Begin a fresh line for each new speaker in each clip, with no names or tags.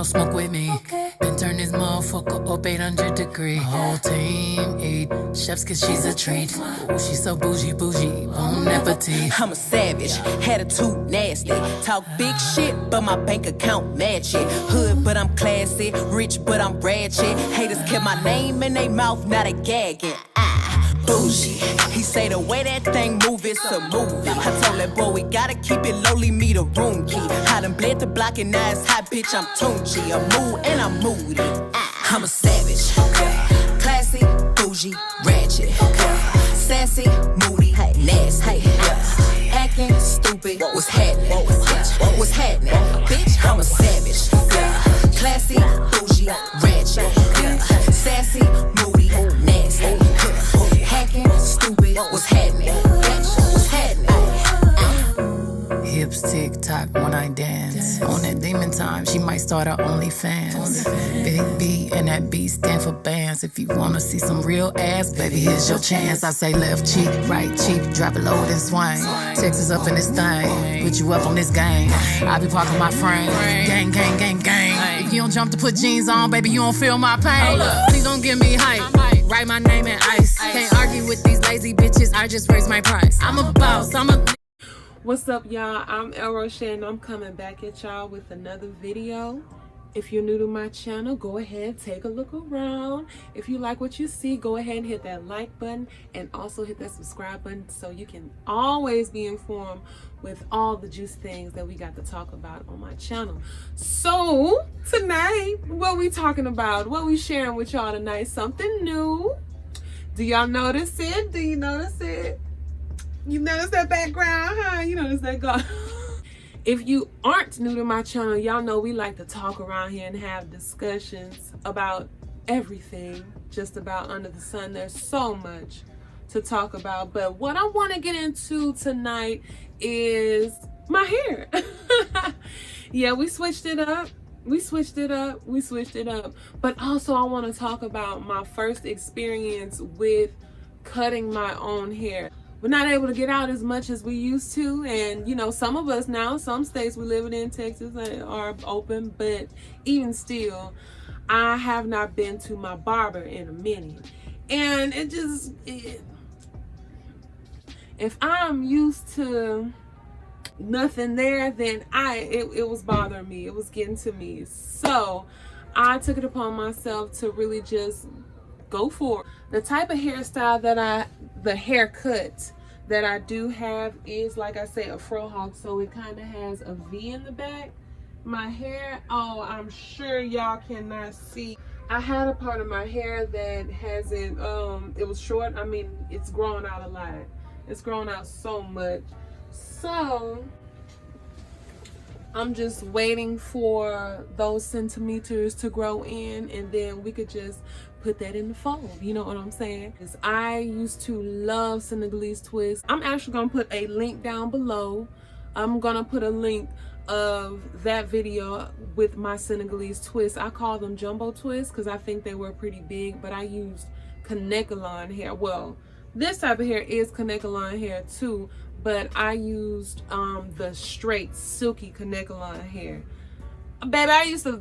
no smoke with me. Okay. Then turn this motherfucker up 800 degrees. My whole team eat chefs cause she's a treat. Ooh, she's so bougie, bon appetit.
I'm a savage, attitude nasty. Talk big shit, but my bank account match it. Hood, but I'm classy. Rich, but I'm ratchet. Haters kept my name in their mouth, now they gagging. Bougie. He say the way that thing move, it's a movie. I told that boy we gotta keep it lowly, me the room key. I done bled the block and now it's hot, bitch, I'm Tunchi. I'm mood and I'm moody. I'm a savage. Classy, bougie, ratchet. Sassy, moody, nasty. Acting stupid, what's happening? What's happening? Bitch, I'm a savage. Classy, bougie, ratchet. Sassy, moody, nasty. Hacking, stupid, what's happening? Bitch, what's happening?
Hips tick tock when I dance. On that demon time, she might start her OnlyFans. Big B and that B stand for bands. If you wanna see some real ass, baby, here's your chance. I say left cheek, right cheek, drop it low and swing. Texas up in this thing, put you up on this game. I be parking my frame, gang, gang, gang, gang. If you don't jump to put jeans on, baby, you don't feel my pain. Please don't give me hype. Write my name in ice. Can't argue with these lazy bitches. I just raise my price. I'm a boss.
What's up, y'all? I'm El Rochelle and I'm coming back at y'all with another video. If you're new to my channel, go ahead, take a look around. If you like what you see, go ahead and hit that like button and also hit that subscribe button so you can always be informed with all the juice things that we got to talk about on my channel. So tonight, what we talking about, what we sharing with y'all tonight, something new. Do y'all notice it? Do you notice it? You notice that background, huh? You notice that go. If you aren't new to my channel, y'all know we like to talk around here and have discussions about everything, just about under the sun. There's so much to talk about, but what I want to get into tonight is my hair. Yeah, we switched it up. We switched it up. But also I want to talk about my first experience with cutting my own hair. We're not able to get out as much as we used to, and you know, some of us now, some states we live in Texas are open, but even still, I have not been to my barber in a minute, and if I'm used to nothing there, then it was bothering me. It was getting to me, so I took it upon myself to really just go for it. The type of hairstyle the haircut that I do have is, like I say, a fro hawk, so it kind of has a V in the back. My hair, oh, I'm sure y'all cannot see. I had a part of my hair that hasn't, it was short. I mean, it's grown out a lot. It's grown out so much. So I'm just waiting for those centimeters to grow in, and then we could just put that in the fold. You know what I'm saying? Because I used to love Senegalese twists. I'm actually gonna put a link down below. I'm gonna put a link of that video with my Senegalese twists. I call them jumbo twists because I think they were pretty big, but I used Knotless hair. Well, this type of hair is Knotless hair too, but I used the straight silky Knotless hair. Baby, I used to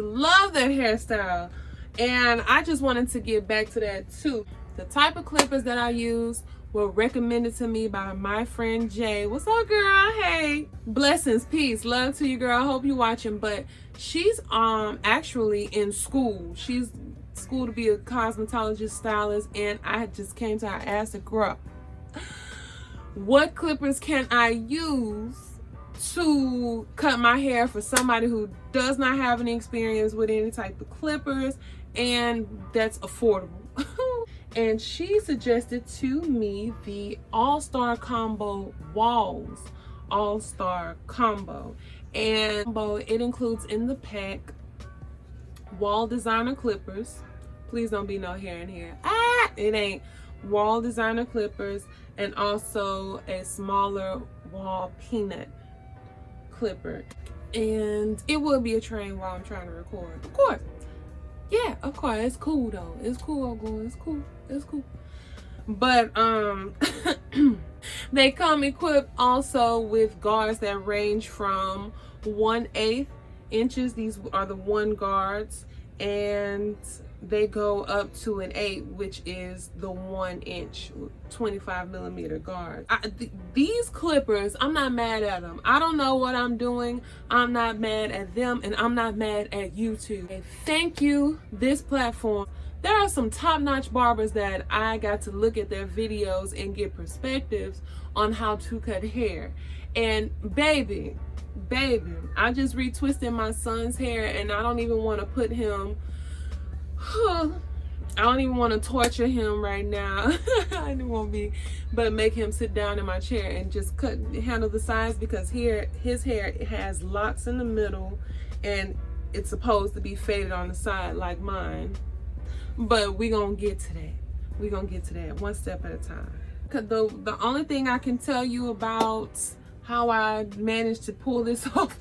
love that hairstyle, and I just wanted to get back to that too. The type of clippers that I use were recommended to me by my friend Jay. What's up, girl? Hey, blessings, peace, love to you, girl. I hope you're watching. But she's actually in school. She's school to be a cosmetologist stylist, and I just came to her, asked her, girl, what clippers can I use to cut my hair for somebody who does not have any experience with any type of clippers and that's affordable? And she suggested to me the All-Star Combo Walls All-Star Combo, and it includes in the pack wall designer clippers. Please don't be no hair in here. It ain't. Wall designer clippers, and also a smaller wall peanut clipper. And it will be a train while I'm trying to record, of course. Yeah, of course. It's cool though. It's cool, it's cool. It's cool. But they come equipped also with guards that range from 1/8 inches. These are the 1 guards, and they go up to an 8, which is the 1 inch 25 millimeter guard. These clippers, I'm not mad at them. I don't know what I'm doing. I'm not mad at them, and I'm not mad at YouTube. And thank you, this platform. There are some top-notch barbers that I got to look at their videos and get perspectives on how to cut hair. And baby, I just retwisted my son's hair, and I don't even want to put him, I don't even want to torture him right now. I don't want to be, but make him sit down in my chair and just handle the sides, because his hair has locks in the middle, and it's supposed to be faded on the side like mine. But we gonna get to that. We gonna get to that one step at a time. The only thing I can tell you about how I managed to pull this off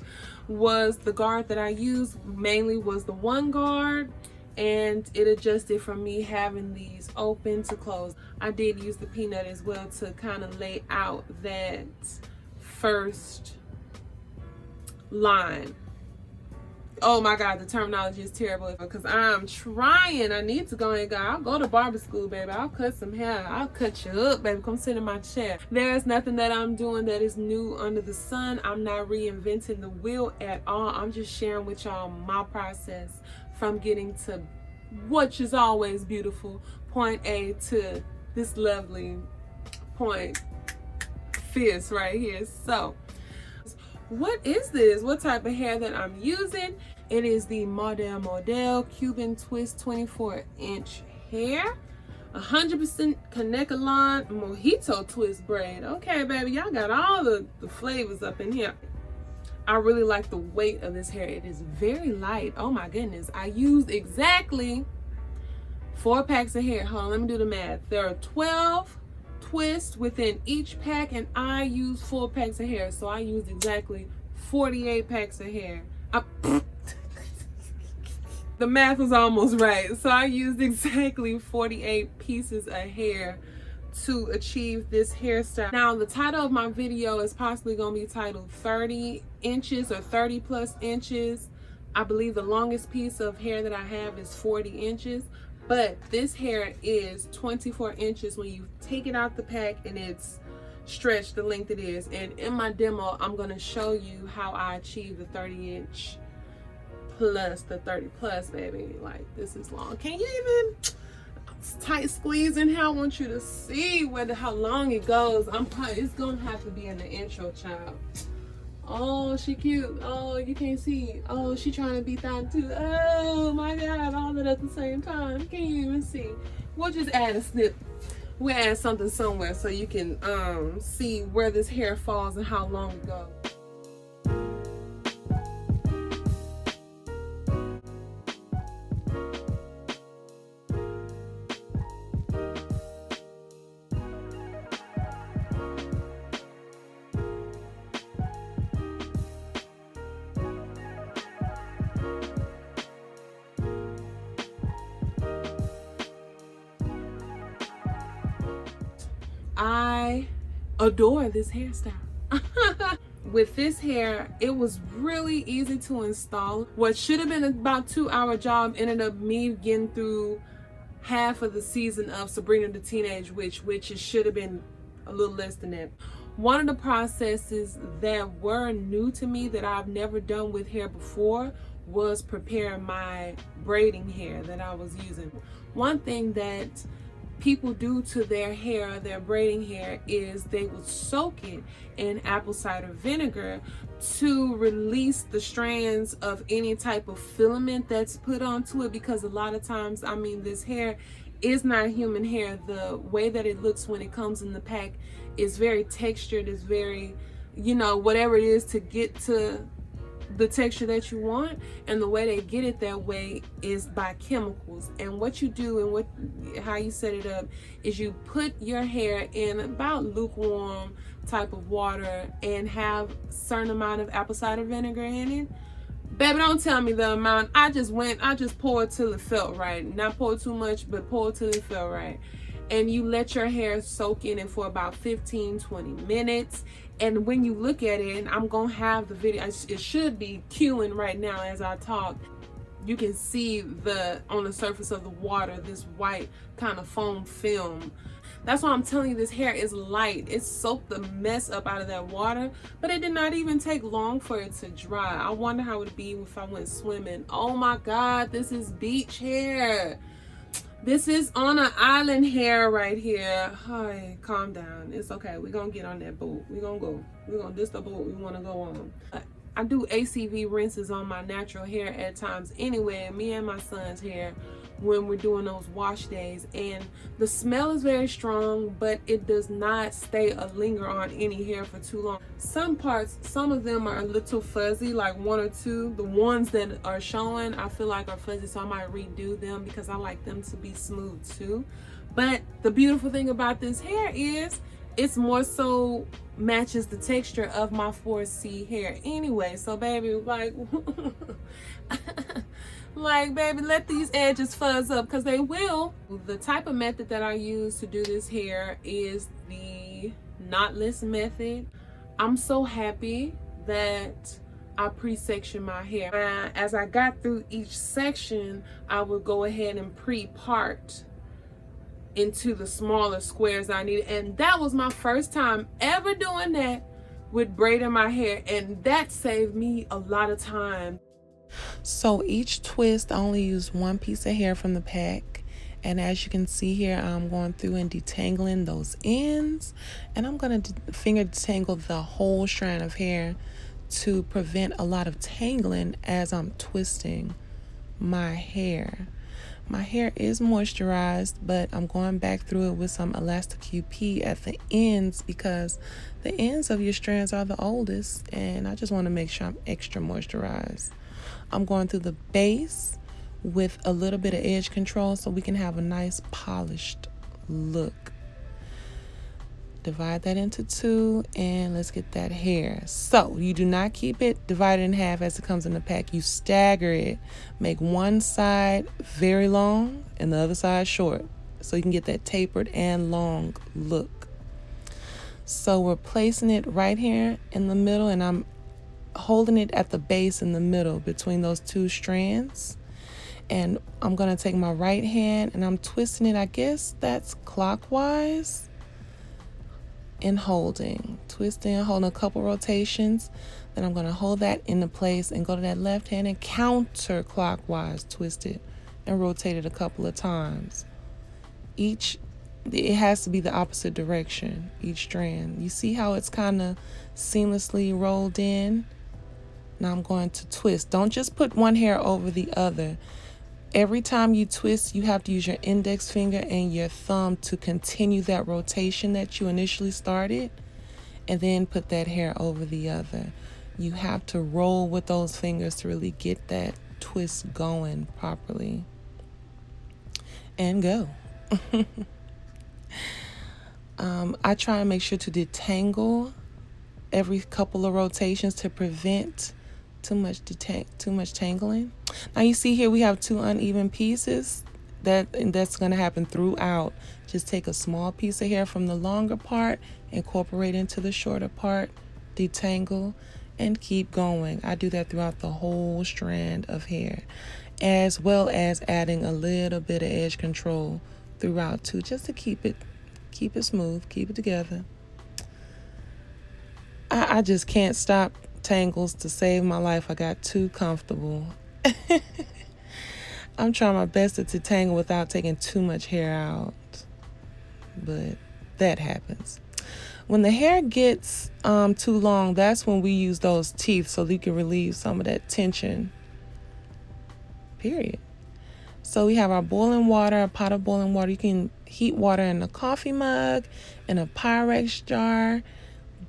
was the guard that I used mainly was the 1 guard, and it adjusted from me having these open to close. I did use the peanut as well to kind of lay out that first line. Oh my God, the terminology is terrible because I'm trying. I need to go and go. I'll go to barber school, baby. I'll cut some hair. I'll cut you up, baby. Come sit in my chair. There's nothing that I'm doing that is new under the sun. I'm not reinventing the wheel at all. I'm just sharing with y'all my process from getting to what is always beautiful, point A, to this lovely point fierce right here. So what is this? What type of hair that I'm using? It is the Model Cuban Twist 24-inch hair. 100% Kanekalon Mojito twist braid. Okay, baby, y'all got all the flavors up in here. I really like the weight of this hair. It is very light. Oh my goodness. I used exactly 4 packs of hair. Hold on, let me do the math. There are 12 twists within each pack, and I use 4 packs of hair, so I used exactly 48 packs of hair. The math was almost right. So I used exactly 48 pieces of hair to achieve this hairstyle. Now the title of my video is possibly going to be titled 30 inches or 30 plus inches. I believe the longest piece of hair that I have is 40 inches. But this hair is 24 inches when you take it out the pack and it's stretched the length it is. And in my demo, I'm going to show you how I achieve the 30-inch plus the 30 plus, baby. Like, this is long. Can you even tight squeeze in here? I want you to see how long it goes. It's going to have to be in the intro, child. Oh, she cute. Oh, you can't see. Oh, she trying to be that too. Oh my God, all of it at the same time. Can't you even see? We'll just add a snip. We'll add something somewhere so you can see where this hair falls and how long it goes. I adore this hairstyle. With this hair, it was really easy to install. What should have been about 2-hour job ended up me getting through half of the season of Sabrina the Teenage Witch, which it should have been a little less than that. One of the processes that were new to me that I've never done with hair before was preparing my braiding hair that I was using. One thing that people do to their hair, their braiding hair, is they will soak it in apple cider vinegar to release the strands of any type of filament that's put onto it, because a lot of times, I mean, this hair is not human hair. The way that it looks when it comes in the pack is very textured, is very, you know, whatever it is to get to the texture that you want, and the way they get it that way is by chemicals. And what you do and how you set it up is you put your hair in about lukewarm type of water and have a certain amount of apple cider vinegar in it. Baby, don't tell me the amount. I just poured till it felt right. Not pour too much, but pour till it felt right. and you let your hair soak in it for about 15-20 minutes. And when you look at it, and I'm gonna have the video, it should be queuing right now as I talk, you can see on the surface of the water, this white kind of foam film. That's why I'm telling you, this hair is light. It soaked the mess up out of that water, but it did not even take long for it to dry. I wonder how it would be if I went swimming. Oh my God, this is beach hair. This is on an island hair right here. Hi, calm down. It's okay. We're gonna get on that boat. We're gonna go. This the boat we wanna go on. I do ACV rinses on my natural hair at times anyway, me and my son's hair, when we're doing those wash days. And the smell is very strong, but it does not stay or linger on any hair for too long. Some parts, some of them are a little fuzzy, like one or two. The ones that are showing, I feel like are fuzzy, so I might redo them because I like them to be smooth too. But the beautiful thing about this hair is it's more so matches the texture of my 4C hair anyway. So baby, like like baby, let these edges fuzz up, because they will. The type of method that I use to do this hair is the knotless method. I'm so happy that I pre-section my hair. As I got through each section, I would go ahead and pre-part into the smaller squares I needed. And that was my first time ever doing that with braiding my hair, and that saved me a lot of time.
So each twist, I only used one piece of hair from the pack. And as you can see here, I'm going through and detangling those ends. And I'm going to finger detangle the whole strand of hair to prevent a lot of tangling as I'm twisting my hair. My hair is moisturized, but I'm going back through it with some Elastic UP at the ends because the ends of your strands are the oldest, and I just want to make sure I'm extra moisturized. I'm going through the base with a little bit of edge control so we can have a nice polished look. Divide that into two, and let's get that hair. So you do not keep it divided in half as it comes in the pack. You stagger it. Make one side very long and the other side short, so you can get that tapered and long look. So we're placing it right here in the middle, and I'm holding it at the base in the middle between those two strands. And I'm gonna take my right hand and I'm twisting it, I guess that's clockwise, and holding, twisting, holding a couple rotations. Then I'm going to hold that into place and go to that left hand and counterclockwise twist it and rotate it a couple of times. It has to be the opposite direction, each strand. You see how it's kind of seamlessly rolled in? Now I'm going to twist. Don't just put one hair over the other. Every time you twist, you have to use your index finger and your thumb to continue that rotation that you initially started, and then put that hair over the other. You have to roll with those fingers to really get that twist going properly. And go. I try and make sure to detangle every couple of rotations to prevent too much tangling. Now you see here we have two uneven pieces. That's going to happen throughout. Just take a small piece of hair from the longer part, incorporate into the shorter part, detangle, and keep going. I do that throughout the whole strand of hair, as well as adding a little bit of edge control throughout too, just to keep it smooth, keep it together. I just can't stop tangles to save my life. I got too comfortable. I'm trying my best to detangle without taking too much hair out, but that happens. When the hair gets too long, that's when we use those teeth so you can relieve some of that tension, period. So we have our boiling water, a pot of boiling water. You can heat water in a coffee mug, in a Pyrex jar.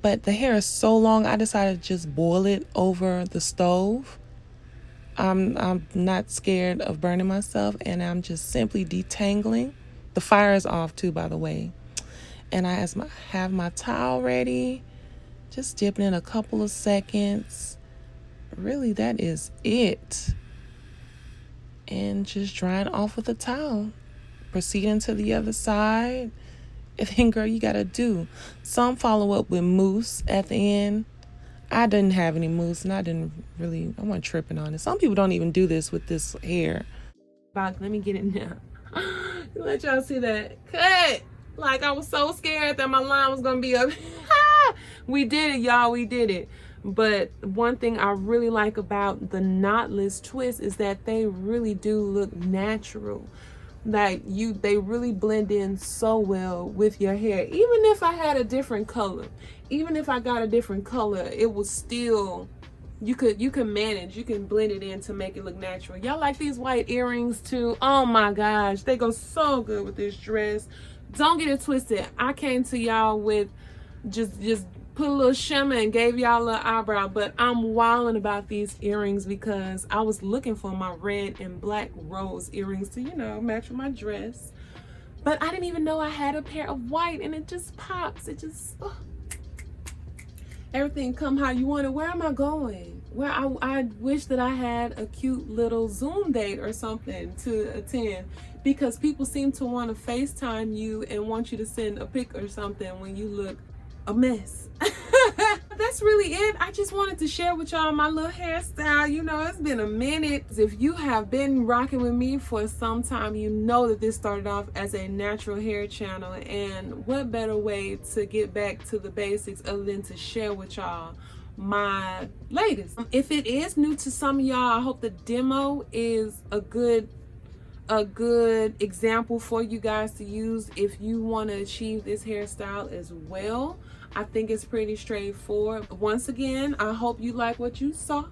But the hair is so long, I decided to just boil it over the stove. I'm not scared of burning myself, and I'm just simply detangling. The fire is off too, by the way. And I have my towel ready, just dipping in a couple of seconds. Really, that is it. And just drying off with a towel. proceeding to the other side. And then, girl, you gotta do. Some follow up with mousse at the end. I didn't have any mousse, and I wasn't tripping on it. Some people don't even do this with this hair.
Let me get it now. Let y'all see that cut. Like, I was so scared that my line was gonna be up. We did it, y'all. We did it. But one thing I really like about the knotless twist is that they really do look natural. Like, they really blend in so well with your hair. Even if I had a different color, even if I got a different color, it was still, you can manage, you can blend it in to make it look natural. Y'all like these white earrings too? Oh my gosh, they go so good with this dress. Don't get it twisted. I came to y'all with just put a little shimmer and gave y'all a little eyebrow, but I'm wilding about these earrings because I was looking for my red and black rose earrings to, match with my dress. But I didn't even know I had a pair of white, and it just pops. It just, everything come how you want it. Where am I going? Where I wish that I had a cute little Zoom date or something to attend, because people seem to want to FaceTime you and want you to send a pic or something when you look a mess. That's really it. I just wanted to share with y'all my little hairstyle. It's been a minute. If you have been rocking with me for some time, you know that this started off as a natural hair channel, and what better way to get back to the basics other than to share with y'all my latest. If it is new to some of y'all, I hope the demo is a good example for you guys to use if you want to achieve this hairstyle as well. I think it's pretty straightforward. Once again, I hope you like what you saw.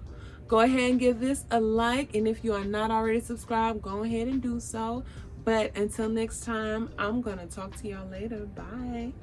Go ahead and give this a like, and if you are not already subscribed, go ahead and do so. But until next time, I'm gonna talk to y'all later. Bye.